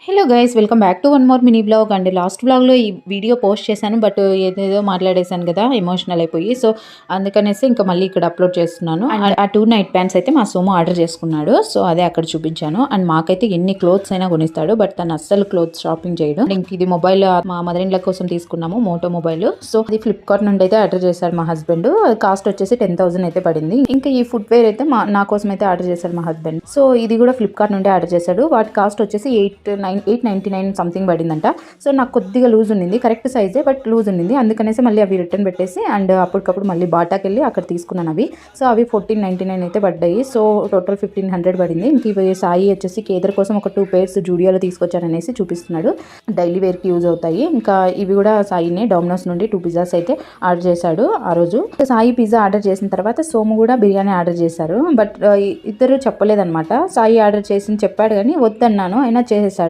Hello guys, welcome back to one more mini vlog. And last బ్లాగ్లో ఈ video post చేశాను, but ఏదేదో మాట్లాడేశాను కదా, ఎమోషనల్ అయిపోయి. సో అందుకనేసి ఇంకా మళ్ళీ ఇక్కడ అప్లోడ్ చేస్తున్నాను. అండ్ ఆ 2 నైట్ ప్యాంట్స్ అయితే మా సోము ఆర్డర్ చేసుకున్నాడు. సో అదే అక్కడ చూపించాను. అండ్ మాకైతే ఎన్ని క్లోత్స్ అయినా కొనిస్తాడు, బట్ తను అస్సలు క్లోత్స్ షాపింగ్ చేయడు. ఇంక ఇది మొబైల్ మా మదర్ ఇన్ లా కోసం తీసుకున్నాము, మోటో మొబైల్. సో అది ఫ్లిప్కార్ట్ నుండి అయితే ఆర్డర్ చేశాడు మా హస్బెండ్. కాస్ట్ వచ్చేసి 10,000 అయితే పడింది. ఇంకా ఈ ఫుట్ వేర్ అయితే నా కోసం అయితే ఆర్డర్ చేశాడు మా హస్బెండ్. సో ఇది కూడా ఫ్లిప్కార్ట్ నుండి ఆర్డర్ చేశాడు. వాటి కాస్ట్ వచ్చేసి 899 సంథింగ్ పడిందంట. సో నాకు కొద్దిగా లూజ్ ఉంది, కరెక్ట్ సైజే బట్ లూజ్ ఉంది. అందుకనేసి మళ్ళీ అవి రిటర్న్ పెట్టేసి అండ్ అప్పటికప్పుడు మళ్ళీ బాటాకి వెళ్ళి అక్కడ తీసుకున్నాను అవి. సో అవి 1499 అయితే పడ్డాయి. సో టోటల్ 1500 పడింది. ఇంక ఇవి సాయి వచ్చేసి కేదర్ కోసం ఒక 2 pairs జూడియోలో తీసుకొచ్చారనేసి చూపిస్తున్నాడు. డైలీ వేర్కి యూజ్ అవుతాయి. ఇంకా ఇవి కూడా సాయినే డొమినోస్ నుండి 2 పిజ్జాస్ అయితే ఆర్డర్ చేశాడు ఆ రోజు. సాయి పిజ్జా ఆర్డర్ చేసిన తర్వాత సోము కూడా బిర్యానీ ఆర్డర్ చేశారు. బట్ ఇద్దరు చెప్పలేదన్నమాట. సాయి ఆర్డర్ చేసి చెప్పాడు కానీ వద్దన్నాను, అయినా చేసేసాడు.